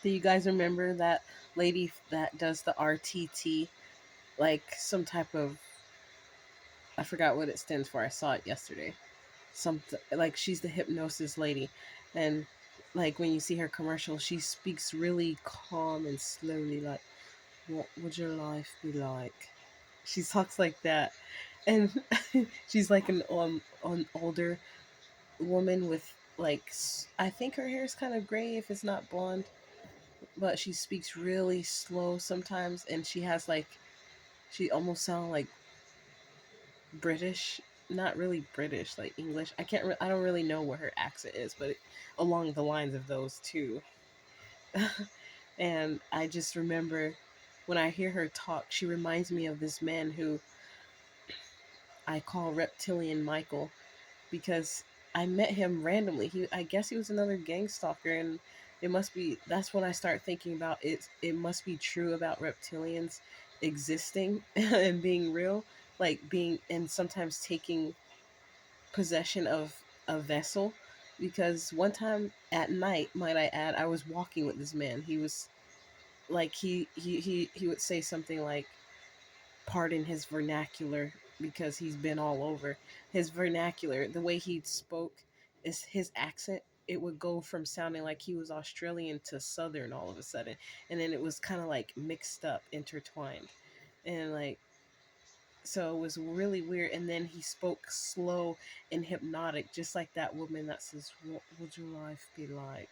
Do you guys remember that lady that does the RTT? Like some type of, I forgot what it stands for. I saw it yesterday. Something like she's the hypnosis lady, and like when you see her commercial, she speaks really calm and slowly, like, "What would your life be like?" She talks like that, and she's like an older woman with like I think her hair is kind of gray if it's not blonde, but she speaks really slow sometimes, and she has like she almost sounds like British, not really British, like English. I don't really know what her accent is, but along the lines of those two. And I just remember when I hear her talk, she reminds me of this man who I call Reptilian Michael because I met him randomly. I guess he was another gang stalker, and it must be that's when I start thinking about it. It must be true about reptilians existing and being real, like being and sometimes taking possession of a vessel. Because one time at night, might I add, I was walking with this man. He was like he would say something like, pardon his vernacular, because he's been all over. His vernacular, the way he spoke, is his accent. It would go from sounding like he was Australian to Southern all of a sudden, and then it was kind of like mixed up, intertwined, and like so it was really weird. And then he spoke slow and hypnotic, just like that woman that says, "What would your life be like?"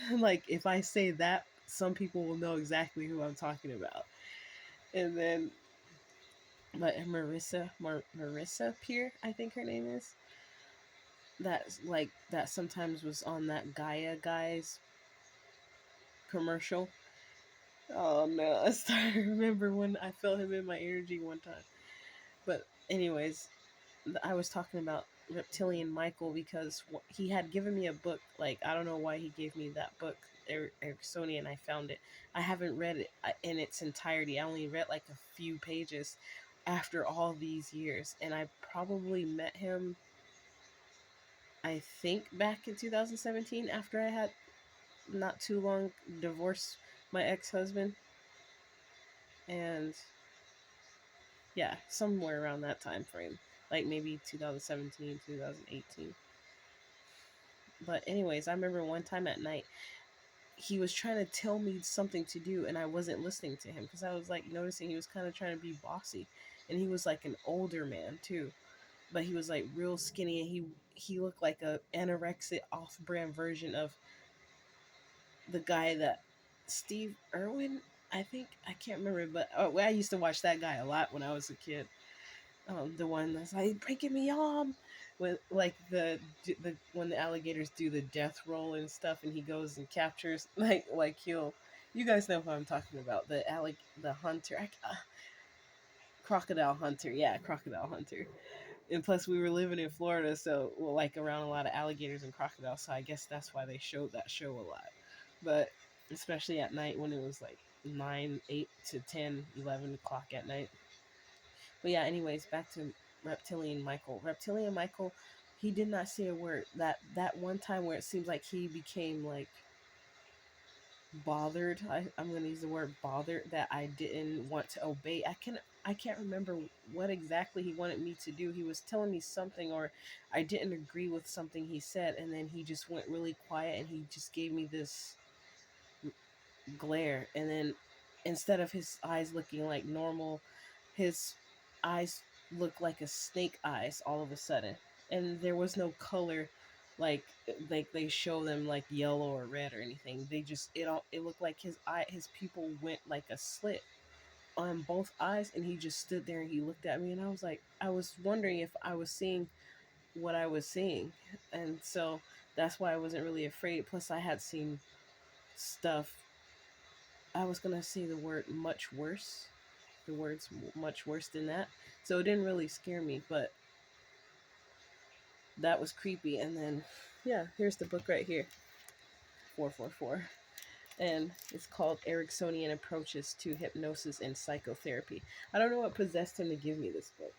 Like if I say that, some people will know exactly who I'm talking about. And then but Marissa Peer, I think her name is. That's like that sometimes was on that Gaia guys commercial. Oh no, I started to remember when I felt him in my energy one time. But anyways, I was talking about Reptilian Michael because he had given me a book. Like I don't know why he gave me that book, Ericksonian. I found it. I haven't read it in its entirety. I only read like a few pages after all these years, and I probably met him, I think, back in 2017 after I had not too long divorced my ex-husband, and yeah, somewhere around that time frame, like maybe 2017, 2018. But anyways, I remember one time at night he was trying to tell me something to do, and I wasn't listening to him because I was like noticing he was kind of trying to be bossy, and he was like an older man too, but he was like real skinny, and he looked like a anorexic off-brand version of the guy that Steve Irwin, I think, I can't remember, but I used to watch that guy a lot when I was a kid. The one that's like breaking me arm, with like the when the alligators do the death roll and stuff, and he goes and captures like he'll. You guys know who I'm talking about. The hunter, crocodile hunter. Yeah, crocodile hunter. And plus, we were living in Florida, so well, like around a lot of alligators and crocodiles. So I guess that's why they showed that show a lot. But especially at night when it was like 9, 8 to 10, 11 o'clock at night. But yeah, anyways, back to Reptilian Michael. Reptilian Michael, he did not say a word. That one time where it seems like he became like bothered. I'm gonna use the word bothered, that I didn't want to obey. I can't remember what exactly he wanted me to do. He was telling me something, or I didn't agree with something he said, and then he just went really quiet and he just gave me this glare, and then instead of his eyes looking like normal, his eyes looked like a snake eyes all of a sudden, and there was no color, like they show them like yellow or red or anything. They just it looked like his pupil went like a slit on both eyes, and he just stood there and he looked at me, and I was wondering if I was seeing what I was seeing. And so that's why I wasn't really afraid. Plus I had seen stuff. I was gonna say the word much worse. The words much worse than that. So it didn't really scare me, but that was creepy. And then, yeah, here's the book right here, 444, and it's called Ericksonian Approaches to Hypnosis and Psychotherapy. I don't know what possessed him to give me this book.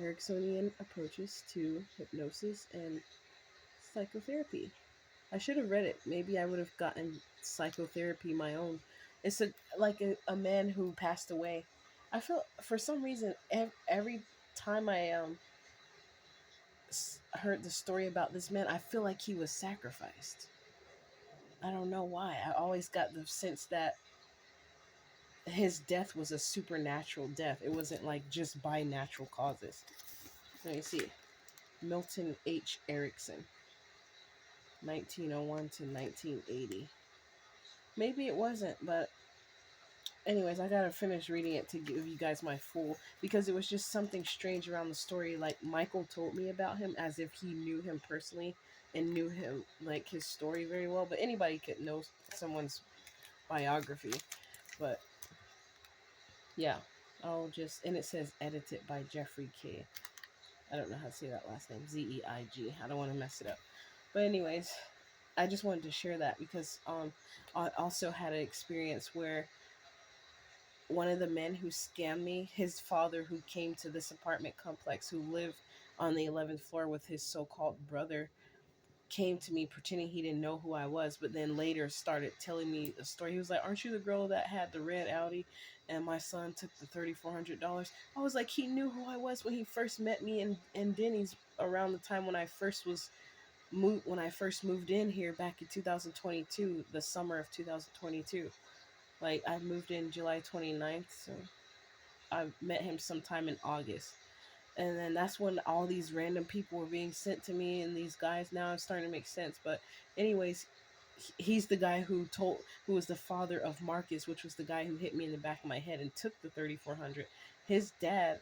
Ericksonian Approaches to Hypnosis and Psychotherapy. I should have read it. Maybe I would have gotten psychotherapy my own. It's a man who passed away. I feel for some reason every time I heard the story about this man, I feel like he was sacrificed. I don't know why. I always got the sense that his death was a supernatural death. It wasn't like just by natural causes. Let me see. Milton H. Erickson, 1901 to 1980. Maybe it wasn't, but anyways, I gotta finish reading it to give you guys my full, because it was just something strange around the story. Like Michael told me about him as if he knew him personally and knew him like his story very well. But anybody could know someone's biography. But yeah, I'll just, and it says edited by Jeffrey K. I don't know how to say that last name. Zeig. I don't want to mess it up. But anyways, I just wanted to share that because I also had an experience where one of the men who scammed me, his father who came to this apartment complex, who lived on the 11th floor with his so-called brother, came to me pretending he didn't know who I was, but then later started telling me a story. He was like, "Aren't you the girl that had the red Audi and my son took the $3,400?" I was like, he knew who I was when he first met me in Denny's around the time when I first moved in here back in 2022, the summer of 2022. Like I moved in July 29th, so I met him sometime in August. And then that's when all these random people were being sent to me, and these guys, now it's starting to make sense. But anyways, he's the guy who was the father of Marcus, which was the guy who hit me in the back of my head and took the 3,400. His dad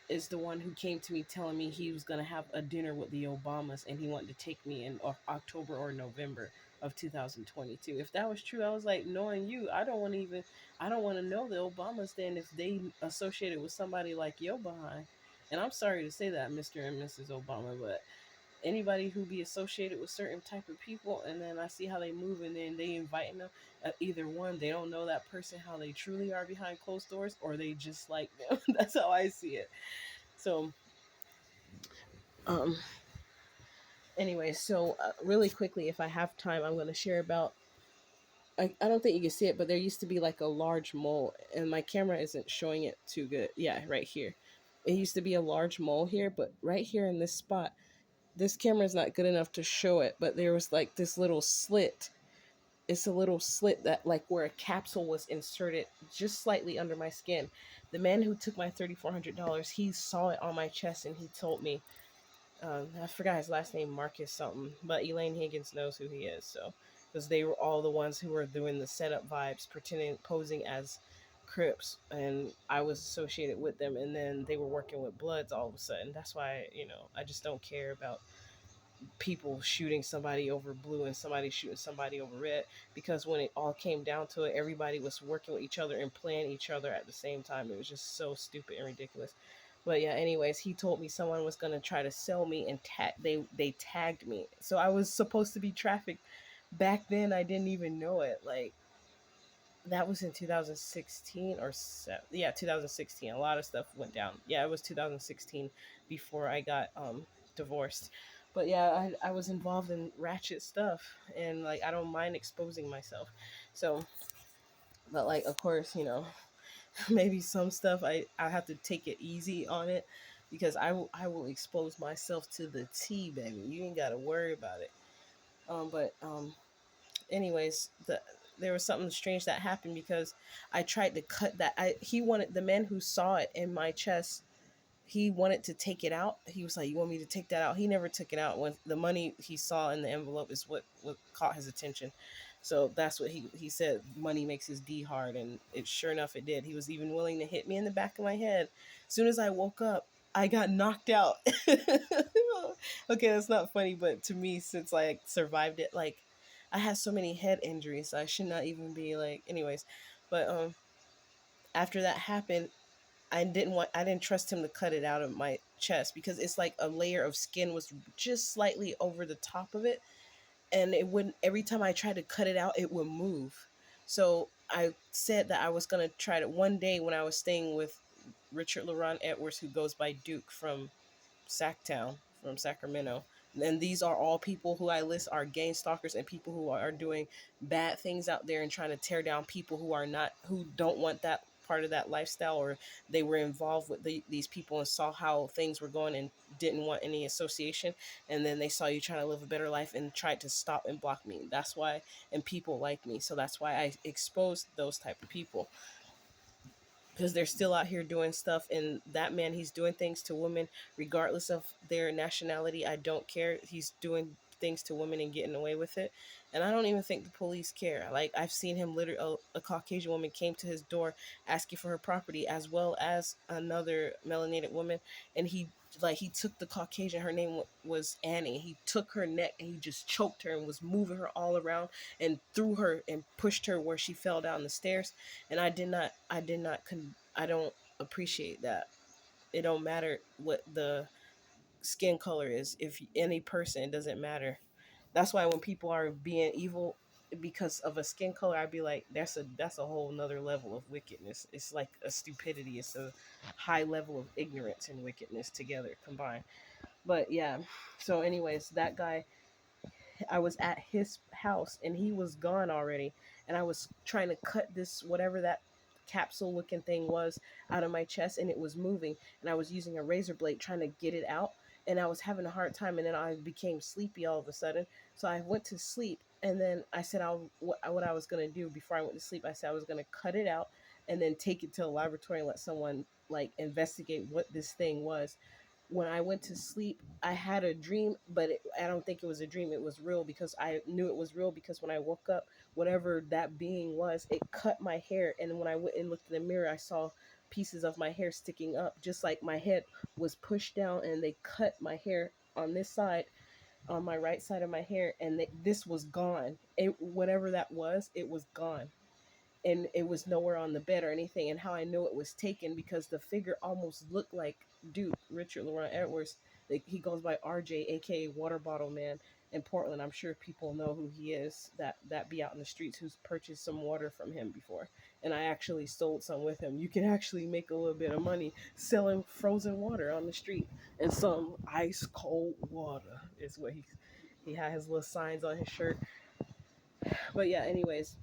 is the one who came to me telling me he was going to have a dinner with the Obamas and he wanted to take me in October or November of 2022. If that was true, I was like, knowing you, I don't want to know the Obamas then if they associated with somebody like yo behind. And I'm sorry to say that, Mr. and Mrs. Obama, but anybody who be associated with certain type of people, and then I see how they move, and then they inviting them. Either one, they don't know that person how they truly are behind closed doors, or they just like them. That's how I see it. So, um, anyway, so really quickly, if I have time, I'm going to share about. I don't think you can see it, but there used to be like a large mole, and my camera isn't showing it too good. Yeah, right here. It used to be a large mole here, but right here in this spot, this camera is not good enough to show it, but there was like this little slit. It's a little slit that like where a capsule was inserted just slightly under my skin. The man who took my $3,400, he saw it on my chest and he told me, I forgot his last name, Marcus something, but Elaine Higgins knows who he is. So, because they were all the ones who were doing the setup vibes, pretending, posing as Crips, and I was associated with them. And then they were working with Bloods all of a sudden. That's why, I just don't care about people shooting somebody over blue and somebody shooting somebody over red, because when it all came down to it, everybody was working with each other and playing each other at the same time. It was just so stupid and ridiculous. But yeah, anyways, he told me someone was going to try to sell me, and they tagged me, so I was supposed to be trafficked. Back then I didn't even know it. Like, that was in 2016 or yeah, 2016. A lot of stuff went down. Yeah, it was 2016 before I got divorced. But yeah, I was involved in ratchet stuff, and like I don't mind exposing myself. So, but like of course, maybe some stuff I have to take it easy on it, because I will expose myself to the T, baby. You ain't got to worry about it. But anyways, there was something strange that happened, because I tried to cut that. He wanted, the man who saw it in my chest, he wanted to take it out. He was like, "You want me to take that out?" He never took it out. When the money he saw in the envelope is what caught his attention. So that's what he said. Money makes his D hard, and it sure enough it did. He was even willing to hit me in the back of my head. As soon as I woke up, I got knocked out. Okay, that's not funny, but to me, since I survived it, like I had so many head injuries, so I should not even be like. Anyways, but after that happened, I didn't trust him to cut it out of my chest, because it's like a layer of skin was just slightly over the top of it, and it wouldn't, every time I tried to cut it out, it would move. So I said that I was going to try to one day, when I was staying with Richard LaRon Edwards, who goes by Duke from Sacktown, from Sacramento, And these are all people who I list are gang stalkers and people who are doing bad things out there and trying to tear down people who are not, who don't want that part of that lifestyle, or they were involved with these people and saw how things were going and didn't want any association, and then they saw you trying to live a better life and tried to stop and block me. That's why, and people like me, so that's why I exposed those type of people, because they're still out here doing stuff. And that man, he's doing things to women regardless of their nationality. I don't care, he's doing things to women and getting away with it. And I don't even think the police care. Like, I've seen him literally, a Caucasian woman came to his door asking for her property, as well as another melanated woman. And he took the Caucasian, her name was Annie, he took her neck and he just choked her and was moving her all around and threw her and pushed her where she fell down the stairs. And I don't appreciate that. It don't matter what the skin color is. If any person, it doesn't matter. That's why when people are being evil because of a skin color, I'd be like, that's a whole nother level of wickedness. It's like a stupidity. It's a high level of ignorance and wickedness together combined. But yeah. So anyways, that guy, I was at his house and he was gone already. And I was trying to cut this, whatever that capsule looking thing was, out of my chest, and it was moving. And I was using a razor blade trying to get it out. And I was having a hard time. And then I became sleepy all of a sudden. So I went to sleep. And then I said, what I was going to do before I went to sleep, I said I was going to cut it out and then take it to a laboratory and let someone like investigate what this thing was. When I went to sleep, I had a dream, but I don't think it was a dream. It was real, because I knew it was real, because when I woke up, whatever that being was, it cut my hair. And when I went and looked in the mirror, I saw pieces of my hair sticking up, just like my head was pushed down and they cut my hair on this side, on my right side of my hair, and this was gone. Whatever that was, it was gone, and it was nowhere on the bed or anything. And how I know it was taken, because the figure almost looked like dude Richard Laurent Edwards. Like, he goes by RJ, aka Water Bottle Man, in Portland. I'm sure people know who he is. That be out in the streets, who's purchased some water from him before. And I actually sold some with him. You can actually make a little bit of money selling frozen water on the street, and some ice cold water is what he had his little signs on his shirt. But yeah, anyways,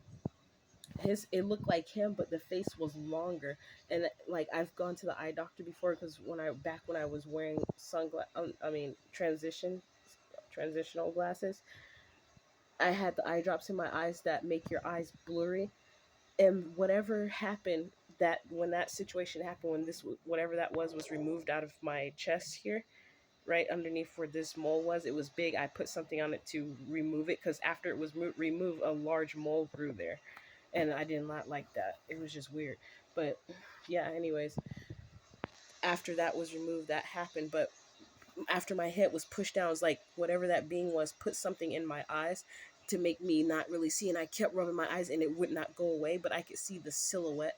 his, it looked like him, but the face was longer. And like, I've gone to the eye doctor before, because when I was wearing transitional glasses, I had the eye drops in my eyes that make your eyes blurry. And whatever happened, that when that situation happened, when this whatever that was removed out of my chest here, right underneath where this mole was, it was big. I put something on it to remove it, because after it was removed, a large mole grew there, and I did not like that. It was just weird. But yeah, anyways, after that was removed, that happened. But after my head was pushed down, it was like whatever that being was put something in my eyes to make me not really see. And I kept rubbing my eyes and it would not go away, but I could see the silhouette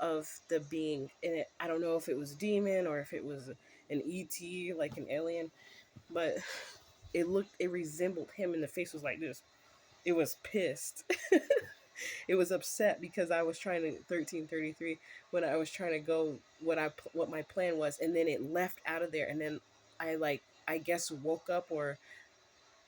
of the being in it. I don't know if it was a demon or if it was an ET, like an alien, but it resembled him, and the face was like this. It was pissed. It was upset because I was trying to 1333, when I was trying to go what my plan was, and then it left out of there. And then I guess woke up or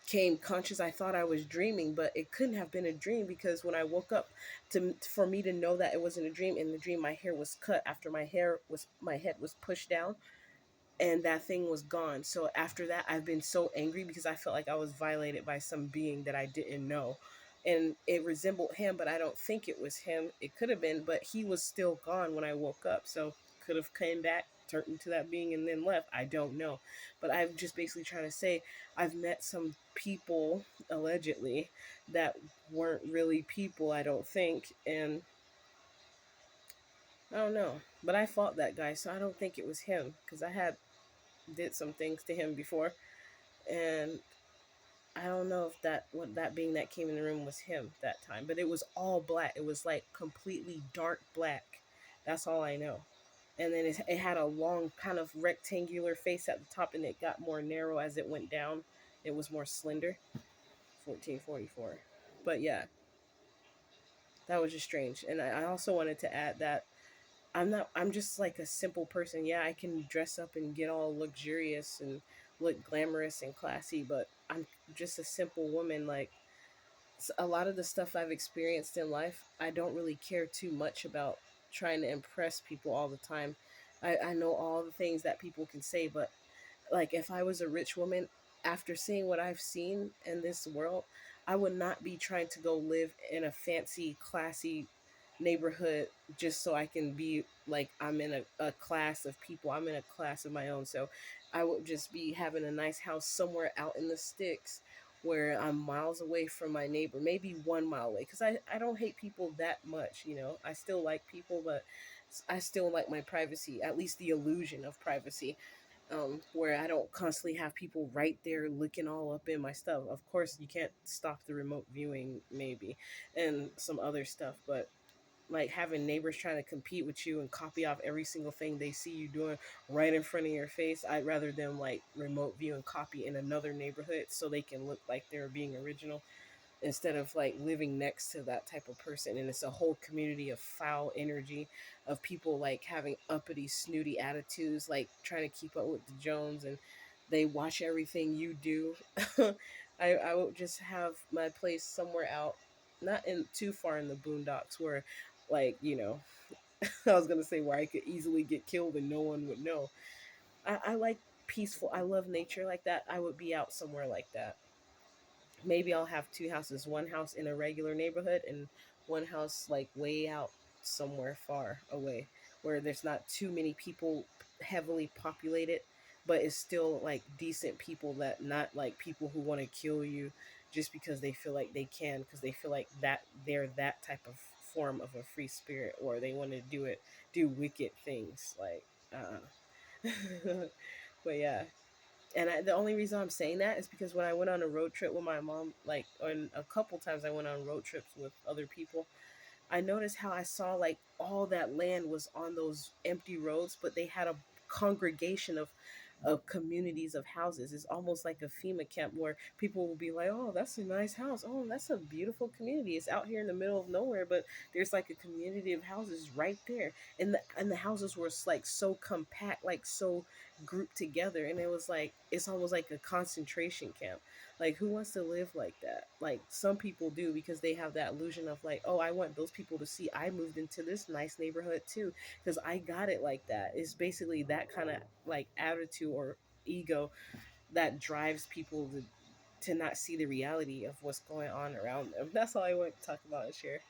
came conscious. I thought I was dreaming, but it couldn't have been a dream, because when I woke up, to for me to know that it wasn't a dream, in the dream my hair was cut after my head was pushed down, and that thing was gone. So after that, I've been so angry, because I felt like I was violated by some being that I didn't know. And it resembled him, but I don't think it was him. It could have been, but he was still gone when I woke up. So could have came back, turned into that being, and then left. I don't know. But I'm just basically trying to say, I've met some people, allegedly, that weren't really people, I don't think. And I don't know. But I fought that guy, so I don't think it was him, because I had did some things to him before, and I don't know if that being that came in the room was him that time. But it was all black. It was like completely dark black. That's all I know. And then it had a long kind of rectangular face at the top, and it got more narrow as it went down. It was more slender. 1444. But yeah, that was just strange. And I also wanted to add that I'm just like a simple person. Yeah, I can dress up and get all luxurious and look glamorous and classy, but I'm just a simple woman. Like, a lot of the stuff I've experienced in life, I don't really care too much about trying to impress people all the time. I know all the things that people can say, but like if I was a rich woman, after seeing what I've seen in this world, I would not be trying to go live in a fancy, classy neighborhood just so I can be like I'm in a class of people. I'm in a class of my own. So I would just be having a nice house somewhere out in the sticks where I'm miles away from my neighbor, maybe 1 mile away. Because I don't hate people that much, you know. I still like people, but I still like my privacy, at least the illusion of privacy, where I don't constantly have people right there looking all up in my stuff. Of course, you can't stop the remote viewing, maybe, and some other stuff, but like having neighbors trying to compete with you and copy off every single thing they see you doing right in front of your face, I'd rather them like remote view and copy in another neighborhood so they can look like they're being original instead of like living next to that type of person. And it's a whole community of foul energy of people like having uppity snooty attitudes, like trying to keep up with the Jones, and they watch everything you do. I would just have my place somewhere out, not in too far in the boondocks where, like, you know, I was gonna say where I could easily get killed and no one would know. I like peaceful, I love nature like that. I would be out somewhere like that. Maybe I'll have two houses, one house in a regular neighborhood and one house like way out somewhere far away where there's not too many people, heavily populated, but it's still like decent people, that not like people who want to kill you just because they feel like they can, because they feel like that they're that type of form of a free spirit, or they want to do wicked things like but yeah. And the only reason I'm saying that is because when I went on a road trip with my mom, like, on a couple times I went on road trips with other people, I noticed how I saw like all that land was on those empty roads, but they had a congregation of communities of houses. It's almost like a FEMA camp where people will be like, "Oh, that's a nice house. Oh, that's a beautiful community. It's out here in the middle of nowhere, but there's like a community of houses right there." And the houses were like so compact, like so grouped together, and it was like it's almost like a concentration camp. Like, who wants to live like that? Like, some people do because they have that illusion of like, oh, I want those people to see I moved into this nice neighborhood too because I got it like that. It's basically that kind of like attitude or ego that drives people to not see the reality of what's going on around them. That's all I want to talk about and share.